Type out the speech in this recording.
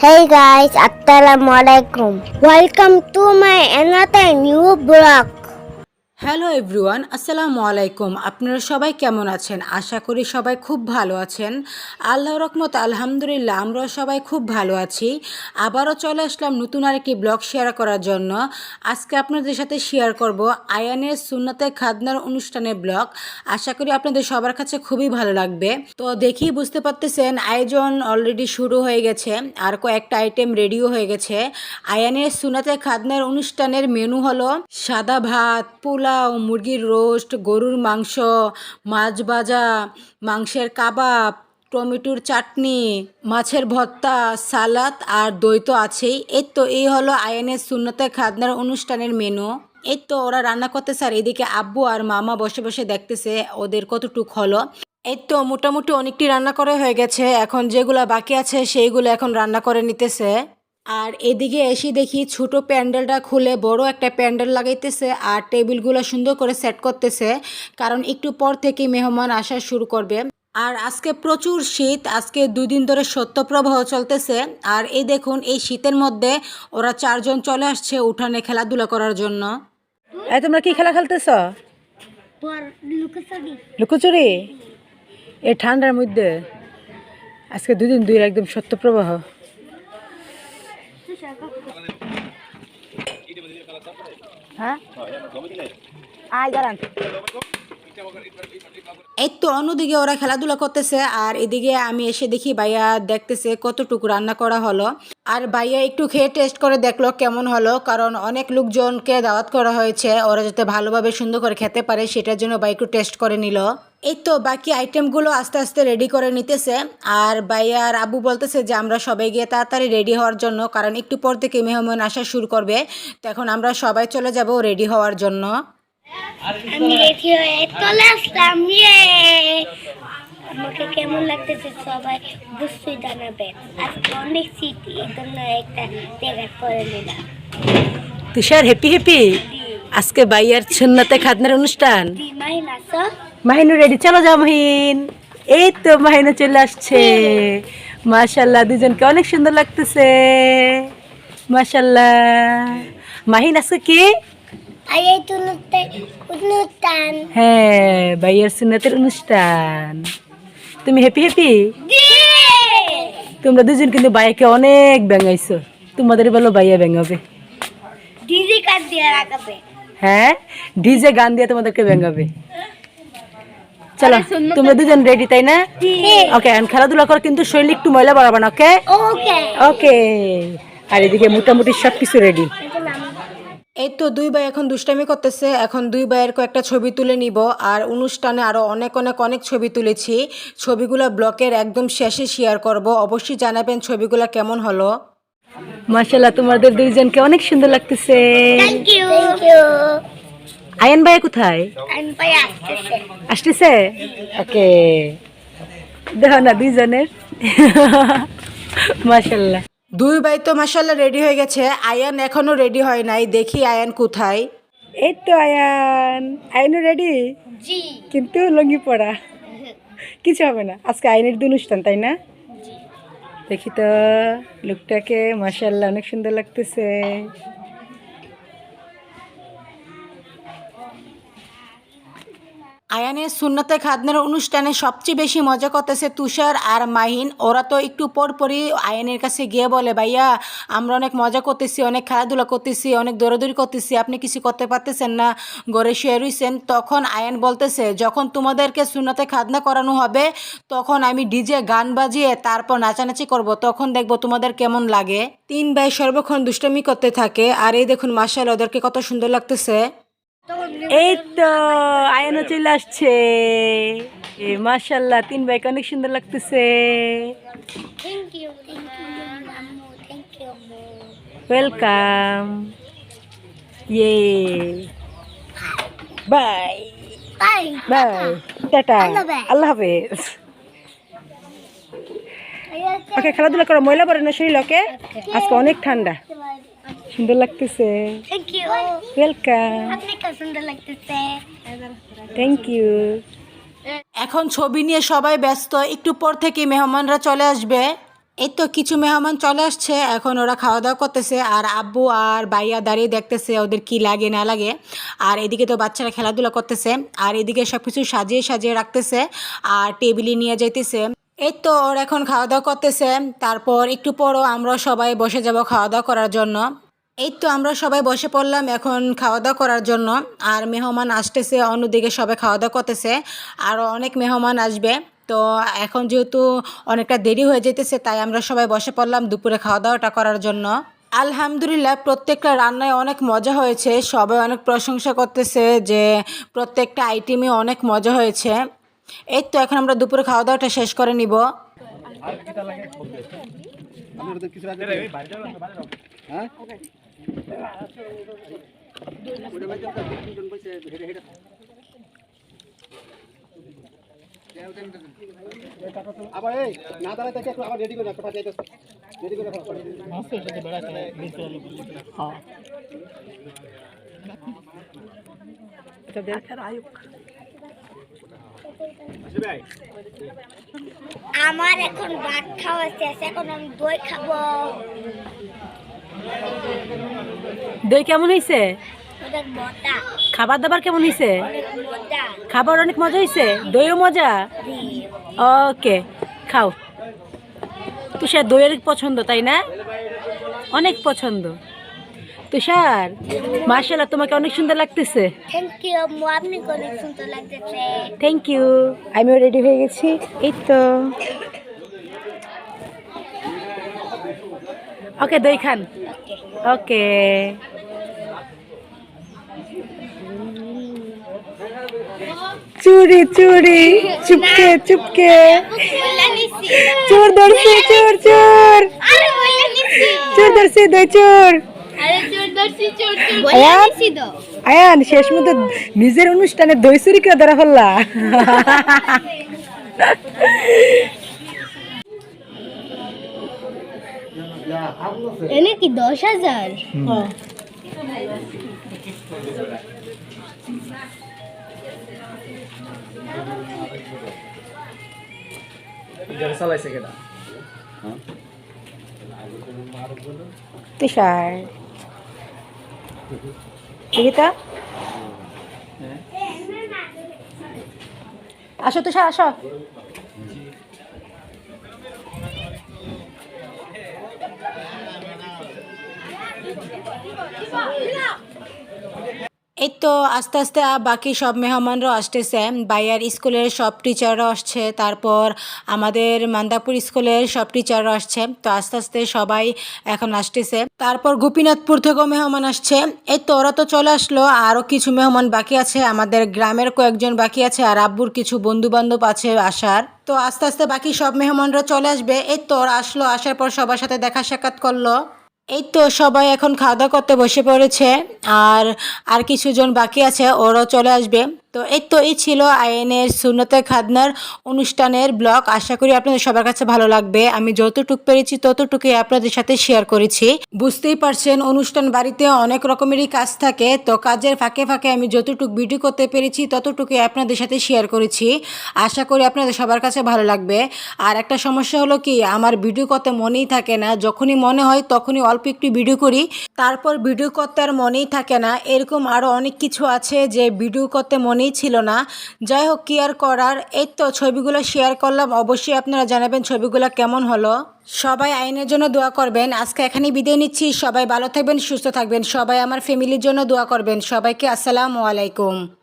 Hey guys, Assalamualaikum. Welcome to my another new vlog. Hello everyone, আসসালামু আলাইকুম। আপনারা সবাই কেমন আছেন? আশা করি সবাই খুব ভালো আছেন। আল্লাহর রহমতে আলহামদুলিল্লাহ আমরাও সবাই খুব ভালো আছি। আবারও চলে আসলাম নতুন আরেকটি ব্লগ শেয়ার করার জন্য। আজকে আপনাদের সাথে শেয়ার করব আয়ানের সুন্নতে খাদনার অনুষ্ঠানের ব্লগ। আশা করি আপনাদের সবার কাছে খুবই ভালো লাগবে। তো দেখি বুঝতে পারতেছেন আয়োজন অলরেডি শুরু হয়ে গেছে, আর কয়েকটা আইটেম রেডিও হয়ে গেছে। আয়ানের সুন্নতে খাদনার অনুষ্ঠানের মেনু হলো সাদা ভাত, পোলাও, মুরগির রোস্ট, গরুর মাংস, মাছ ভাজা, মাংসের কাবাব, টমেটোর চাটনি, মাছের ভর্তা, সালাদ আর দই তো আছেই। এই হলো আয়ানের সুন্নতে খাদনার অনুষ্ঠানের মেনু। এই তো ওরা রান্না করতেছে, আর এদিকে আব্বু আর মামা বসে বসে দেখতেছে ওদের কতটুক হলো। এই তো মোটামুটি অনেকটি রান্না করে হয়ে গেছে, এখন যেগুলো বাকি আছে সেইগুলো এখন রান্না করে নিতেছে। আর এদিকে এসে দেখি ছোট প্যান্ডেলটা খুলে বড় একটা প্যান্ডেল লাগাইতেছে, আর টেবিলগুলো সুন্দর করে সেট করতেছে, কারণ একটু পর থেকে মেহমান আসা শুরু করবে। আর আজকে প্রচুর শীত, আজকে 2 দিন ধরে শৈত্যপ্রবাহ চলতেছে। আর এই দেখুন এই শীতের মধ্যে ওরা 4জন চলে আসছে উঠানে খেলাধুলা করার জন্য। এই তোমরা কি খেলা খেলতেছ? লুকোচুরি? এই ঠান্ডার মধ্যে আজকে 2 দিন একদম শৈত্যপ্রবাহ। হ্যাঁ আয় দাঁড়ান। এই তো অন্যদিকে ওরা খেলাধুলা করতেছে, আর এদিকে আমি এসে দেখি ভাইয়া দেখতেছে কতটুকু রান্না করা হলো। আর ভাইয়া একটু খেয়ে টেস্ট করে দেখলো কেমন হলো, কারণ অনেক লোকজনকে দাওয়াত করা হয়েছে, ওরা যাতে ভালোভাবে সুন্দর করে খেতে পারে সেটার জন্য ভাই একটু টেস্ট করে নিল। এই তো বাকি আইটেমগুলো আস্তে আস্তে রেডি করে নিতেছে, আর ভাইয়া আর আব্বু বলতেছে যে আমরা সবাই গিয়ে তাড়াতাড়ি রেডি হওয়ার জন্য, কারণ একটু পর থেকে মেহমান আসা শুরু করবে। তো এখন আমরা সবাই চলে যাব রেডি হওয়ার জন্য। আমি রেডি হয়ে চলে আসলাম। আমাকে কেমন লাগতেছে সবাই অবশ্যই জানাবেন। আজকে অনেক শীত, এই জন্য একটা জ্যাকেট পরে নিলাম। তুষার হ্যাপি হ্যাপি, আজকে ভাইয়ার সুন্নতে খাদনার অনুষ্ঠান। মাহিন আসো। মাহিনু রেডি, চলো যাও মাহিন। এই তো মাহিনু চলে আসছে। মাশাল্লাহ দুজনকে অনেক সুন্দর লাগতেছে। মাশাল্লাহ। মাহিন আজকে কি? আইয়াই তুলতে অনুষ্ঠান। হ্যাঁ, ভাইয়ার সুন্নতের অনুষ্ঠান। তুমি হ্যাপি হ্যাপি? তোমরা দুজন কিন্তু ভাইয়াকে অনেক ব্যাঙাইছো, তোমাদের বলো ভাইয়া ব্যাঙাবে। ডিজে কাট দিয়ে রাখাবে। হ্যাঁ, ডিজে গান দিয়ে তোমাদেরকে ব্যাঙাবে। চলো তোমরা দুজন রেডি তাই না? ওকে, এখন খেলাধুলা করো, কিন্তু শরীর একটু ময়লা বাড়াবে না। ওকে ওকে ওকে। আর এদিকে মোটামুটি সব কিছু রেডি। এই তো 2 ভাই এখন দুষ্টামি করতেছে, এখন 2 ভাইয়ের কয়েকটা ছবি তুলে নিব। আর অনুষ্ঠানে আরও অনেক অনেক অনেক ছবি তুলেছি, ছবিগুলো ব্লকের একদম শেষে শেয়ার করব। অবশ্যই জানাবেন ছবিগুলো কেমন হলো। মাশাআল্লাহ তোমাদের দুইজনকে অনেক সুন্দর লাগতেছে। Thank you thank you. Ayaan ভাইয়া কোথায়? আমি পাই আসতেছে। আসতেছে? ওকে, দেখো না দুইজনের। মাশাআল্লাহ 2 ভাই তো মাশাআল্লাহ রেডি হয়ে গেছে, আয়ান এখনো রেডি হয় নাই, দেখি আয়ান কোথায়। এই তো আয়ান, আয়ানও রেডি, জি কিন্তু লুঙ্গি পরা, কিছু হবে না, আজকে আইনের অনুষ্ঠান তাই না? দেখি তো লুকটাকে, মাশাআল্লাহ অনেক সুন্দর লাগতেছে। আয়ানের সুন্নতে খাদনার অনুষ্ঠানে সবচেয়ে বেশি মজা করতেছে তুষার আর মাহিন। ওরা তো একটু পরই আয়ানের কাছে গিয়ে বলে, ভাইয়া আমরা অনেক মজা করতেছি, অনেক খেলাধুলা করতেছি, অনেক দৌড়াদৌড়ি করতেছি, আপনি কিছু করতে পারতেছেন না, ঘরে শুয়ে রইছেন। তখন আয়ান বলতেছে, যখন তোমাদেরকে সুন্নতে খাদনা করানো হবে তখন আমি ডিজে গান বাজিয়ে তারপর নাচানাচি করব, তখন দেখবো তোমাদের কেমন লাগে। 3 ভাই সর্বক্ষণ দুষ্টমি করতে থাকে, আর এই দেখুন মাশাআল্লাহ ওদেরকে কত সুন্দর লাগতেছে। এই তো আয়ানও চলে আসছে। মাশাআল্লাহ 3 ভাইকে অনেক সুন্দর লাগতেছে। থ্যাংক ইউ আম্মু, থ্যাংক ইউ আম্মু। ওয়েলকাম। ইয়ে বাই বাই বাই, টাটা, আল্লাহ হাফেজ। ওকে, খেলাধুলা করো, ময়লা পড়ে না শরীর। ওকে, আজকে অনেক ঠান্ডা, সুন্দর লাগতেছে। Thank you. ওয়েলকাম। আপনি খুব সুন্দর লাগতেছে। Thank you. এখন ছবি নিয়ে সবাই ব্যস্ত, একটু পর থেকে মেহমানরা চলে আসবে। এই তো কিছু মেহমান চলে আসছে, এখন ওরা খাওয়া দাওয়া করতেছে আর আব্বু আর ভাইয়া দাঁড়িয়ে দেখতেছে ওদের কি লাগে না লাগে। আর এদিকে তো বাচ্চারা খেলাধুলা করতেছে আর এদিকে সব কিছু সাজিয়ে সাজিয়ে রাখতেছে আর টেবিলে নিয়ে যাইতেছে। এই তো ওরা এখন খাওয়া দাওয়া করতেছে, তারপর একটু পরও আমরা সবাই বসে যাব খাওয়া দাওয়া করার জন্য। এই তো আমরা সবাই বসে পড়লাম এখন খাওয়া দাওয়া করার জন্য। আর মেহমান আসতেছে, অন্যদিকে সবাই খাওয়া দাওয়া করতেছে, আরও অনেক মেহমান আসবে। তো এখন যেহেতু অনেকটা দেরি হয়ে যেতেছে তাই আমরা সবাই বসে পড়লাম দুপুরে খাওয়া দাওয়াটা করার জন্য। আলহামদুলিল্লাহ প্রত্যেকটা রান্নায় অনেক মজা হয়েছে, সবাই অনেক প্রশংসা করতেছে যে প্রত্যেকটা আইটেমই অনেক মজা হয়েছে। এই তো এখন আমরা দুপুরে খাওয়া দাওয়াটা শেষ করে নিব। আবার এই না দাঁড়ায় থেকে একটু আবার রেডি করে রাখতে পারছি, রেডি করে রাখো। আমার এখন ভাত খাওয়া শেষ, এখন আমি দই খাবো। দই কেমন হয়েছে? অনেক মজা, খাবার দাবার কেমন হয়েছে? অনেক মজা। খাবার অনেক মজা হয়েছে, দইও মজা। ওকে, খাও। তুষার দইয়ের পছন্দ তাই না? অনেক পছন্দ। তুষার মাশাআল্লাহ তোমাকে অনেক সুন্দর লাগতেছে। থ্যাংক ইউ আম্মু, আপনি অনেক সুন্দর লাগতেছে। Thank you. আমিও রেডি হয়ে গেছি। এই তো ওকে, দই খান। ওকে। চুরি চুরি চুপকে চুপকে চোর ধরছি, চোর চোর চোর ধরছি, দই চোর। আয়ান শেষ মতো নিজের অনুষ্ঠানে দই চুরি করে ধরা ফেললা। এনে কি 10,000? তুষার দিদিতা আসো, তুষার আসো। এই তো আস্তে আস্তে বাকি সব মেহমানরাও আসতেছে, বাইয়ার স্কুলের সব টিচাররা আসছে, তারপর আমাদের মান্দাপুর স্কুলের সব টিচাররা আসছে। তো আস্তে আস্তে সবাই এখন আসতেছে। তারপর গোপীনাথপুর থেকেও মেহমান আসছে। এই তো ওরা তো চলে আসলো, আরও কিছু মেহমান বাকি আছে, আমাদের গ্রামের কয়েকজন বাকি আছে আর আব্বুর কিছু বন্ধু বান্ধব আছে আসার। তো আস্তে আস্তে বাকি সব মেহমানরা চলে আসবে। এই তো ওরা আসলো, আসার পর সবার সাথে দেখা সাক্ষাৎ করলো। এই তো সবাই এখন খাওয়া দাওয়া করতে বসে পড়েছে আর কিছুজন বাকি আছে, ওরাও চলে আসবে। তো এই ছিল আইএনের সুন্নতে খাদনার অনুষ্ঠানের ব্লগ। আশা করি আপনাদের সবার কাছে ভালো লাগবে। আমি যতটুকু পেরেছি ততটুকুই আপনাদের সাথে শেয়ার করেছি। বুঝতেই পারছেন অনুষ্ঠান বাড়িতে অনেক রকমেরই কাজ থাকে, তো কাজের ফাঁকে ফাঁকে আমি যতটুকু ভিডিও করতে পেরেছি ততটুকুই আপনাদের সাথে শেয়ার করেছি। আশা করি আপনাদের সবার কাছে ভালো লাগবে। আর একটা সমস্যা হলো কি, আমার ভিডিও করতে মনেই থাকে না, যখনই মনে হয় তখনই অল্প একটু ভিডিও করি, তারপর ভিডিও করতে আর মনেই থাকে না। এরকম আরও অনেক কিছু আছে যে ভিডিও করতে মনেই ছিল না। যাই হোক, কি আর করার। এই তো ছবিগুলো শেয়ার করলাম, অবশ্যই আপনারা জানাবেন ছবিগুলো কেমন হলো। সবাই আইনের জন্য দোয়া করবেন। আজকে এখানেই বিদায় নিচ্ছি। সবাই ভালো থাকবেন, সুস্থ থাকবেন। সবাই আমার ফ্যামিলির জন্য দোয়া করবেন। সবাইকে আসসালামু আলাইকুম।